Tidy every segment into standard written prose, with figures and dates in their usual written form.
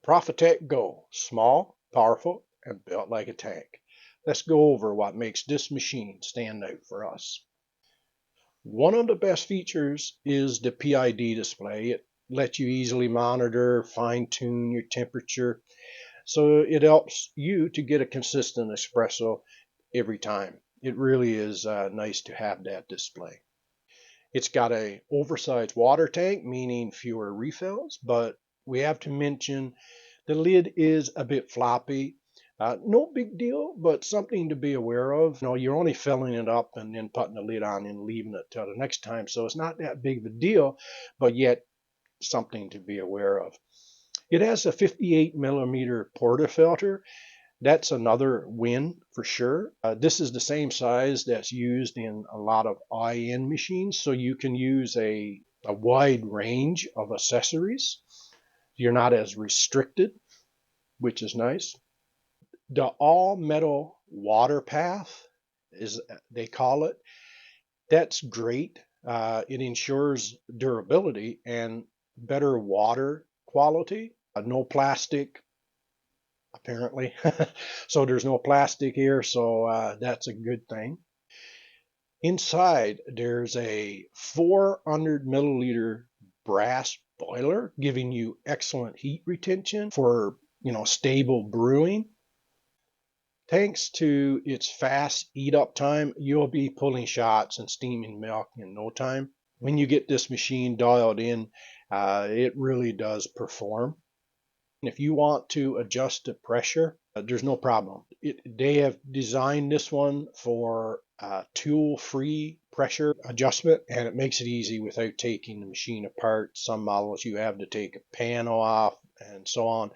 Profitec Go, small, powerful, and built like a tank. Let's go over what makes this machine stand out for us. One of the best features is the PID display. It lets you easily monitor, fine-tune your temperature, so it helps you to get a consistent espresso every time. It really is nice to have that display. It's got a oversized water tank, meaning fewer refills, but we have to mention the lid is a bit floppy. No big deal, but something to be aware of. You're only filling it up and then putting the lid on and leaving it till the next time, so it's not that big of a deal, but yet something to be aware of. It has a 58 millimeter portafilter. That's another win for sure. This is the same size that's used in a lot of high-end machines, so you can use a wide range of accessories. You're not as restricted, which is nice. The all-metal water path, is they call it, that's great. It ensures durability and better water quality. No plastic, apparently. So there's no plastic here, so that's a good thing. Inside, there's a 400 milliliter brass boiler, giving you excellent heat retention for, stable brewing. Thanks to its fast heat up time, you'll be pulling shots and steaming milk in no time. When you get this machine dialed in, it really does perform. If you want to adjust the pressure, there's no problem. They have designed this one for tool-free pressure adjustment, and it makes it easy without taking the machine apart. Some models you have to take a panel off and so on.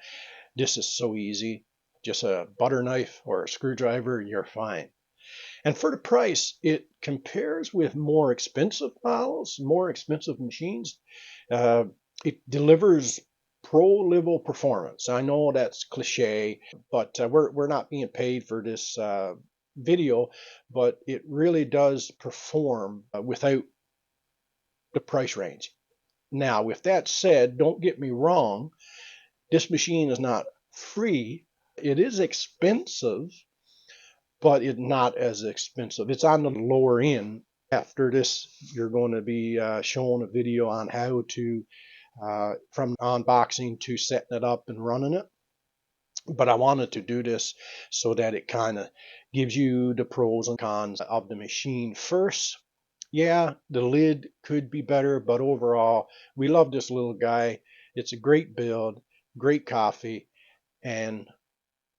This is so easy. Just a butter knife or a screwdriver, you're fine. And for the price, it compares with more expensive models, more expensive machines. It delivers pro-level performance. I know that's cliche, but we're not being paid for this video, but it really does perform without the price range. Now, with that said, don't get me wrong, this machine is not free. It is expensive, but it's not as expensive. It's on the lower end. After this, you're going to be showing a video on how to from unboxing to setting it up and running it. But I wanted to do this so that it kind of gives you the pros and cons of the machine first. Yeah, the lid could be better, but overall, we love this little guy. It's a great build, great coffee, and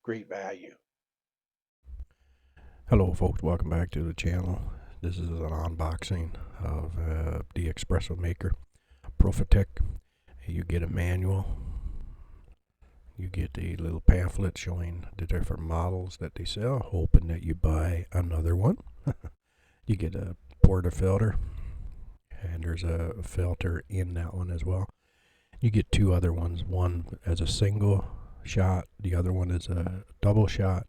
great value. Hello folks, welcome back to the channel. This is an unboxing of the espresso maker, Profitec. You get a manual, you get a little pamphlet showing the different models that they sell, hoping that you buy another one. You get a portafilter, and there's a filter in that one as well. You get two other ones, one as a single shot, the other one is a double shot.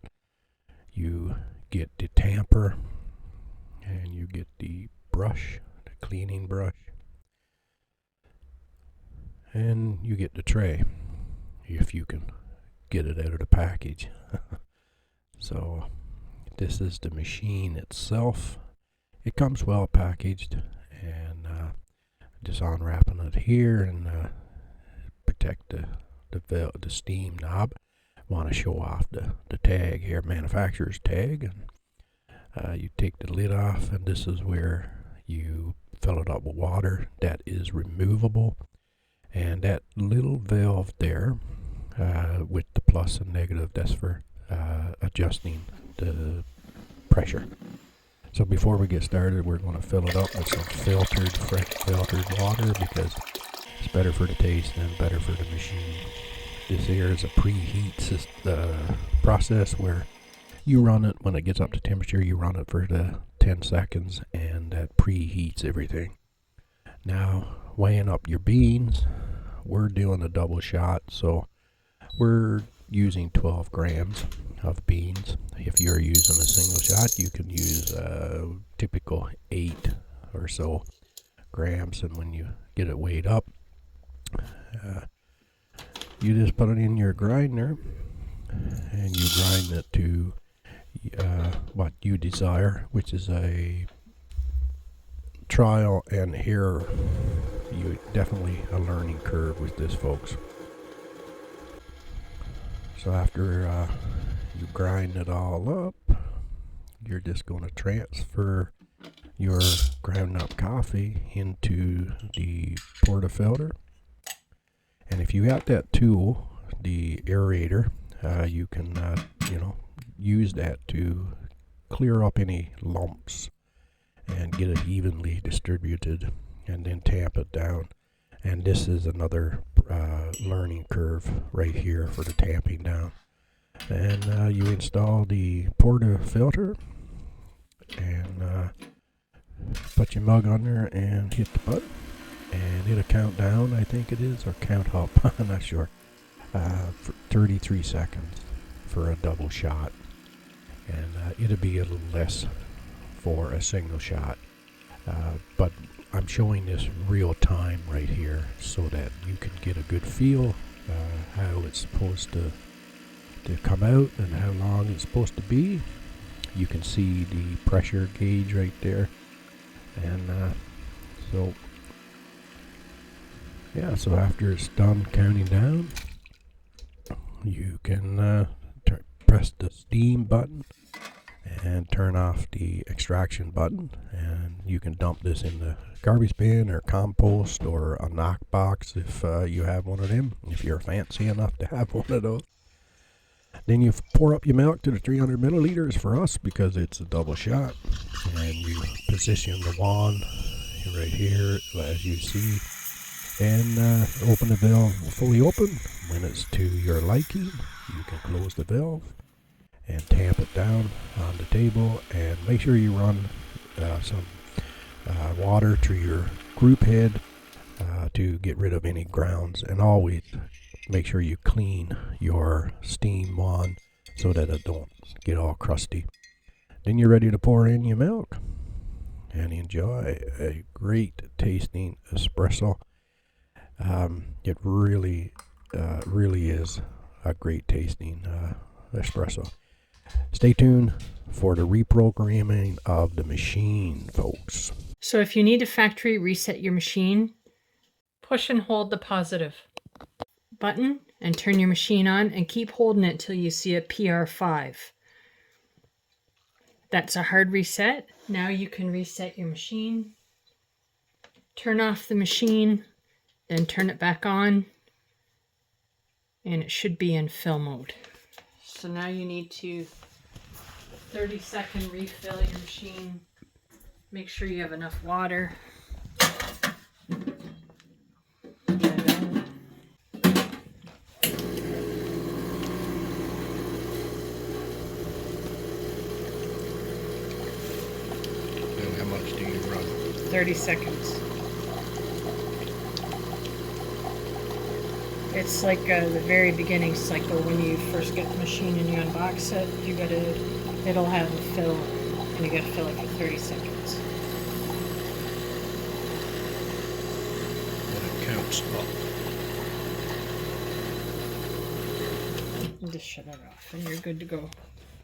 You get the tamper, and you get the brush, the cleaning brush, and you get the tray if you can get it out of the package. So this is the machine itself. It comes well packaged, and just unwrapping it here and protect the steam knob. Want to show off the tag here, manufacturer's tag, and you take the lid off, and this is where you fill it up with water. That is removable, and that little valve there with the plus and negative, that's for adjusting the pressure. So before we get started, we're going to fill it up with some fresh filtered water, because it's better for the taste and better for the machine. This here is a preheat process where you run it when it gets up to temperature. You run it for the 10 seconds, and that preheats everything. Now, weighing up your beans, we're doing a double shot, so we're using 12 grams of beans. If you're using a single shot, you can use a typical 8 or so grams, and when you get it weighed up, you just put it in your grinder and you grind it to what you desire, which is a trial and error. You definitely a learning curve with this, folks. So after you grind it all up, you're just going to transfer your ground up coffee into the portafilter. And if you got that tool, the aerator, you can use that to clear up any lumps and get it evenly distributed, and then tamp it down. And this is another learning curve right here for the tamping down. And you install the portafilter and put your mug on there and hit the button, and it'll count down, I think it is, or count up, I'm not sure, for 33 seconds for a double shot. And it'll be a little less for a single shot. But I'm showing this real time right here so that you can get a good feel how it's supposed to come out and how long it's supposed to be. You can see the pressure gauge right there. And so after it's done counting down, you can press the steam button and turn off the extraction button, and you can dump this in the garbage bin or compost or a knock box if you have one of them, if you're fancy enough to have one of those. Then you pour up your milk to the 300 milliliters for us because it's a double shot, and you position the wand right here as you see, and open the valve fully open. When it's to your liking, you can close the valve and tamp it down on the table, and make sure you run some water to your group head to get rid of any grounds, and always make sure you clean your steam wand so that it don't get all crusty. Then you're ready to pour in your milk and enjoy a great tasting espresso. It really is a great tasting espresso. Stay tuned for the reprogramming of the machine, folks. So if you need to factory reset your machine, push and hold the positive button and turn your machine on, and keep holding it till you see a PR5. That's a hard reset. Now you can reset your machine. Turn off the machine, then turn it back on, and it should be in fill mode. So now you need to 30-second refill your machine. Make sure you have enough water. And how much do you run? 30 seconds. It's like the very beginning cycle when you first get the machine and you unbox it. It'll have a fill, and you gotta fill it for 30 seconds. And it counts up. And just shut it off, and you're good to go.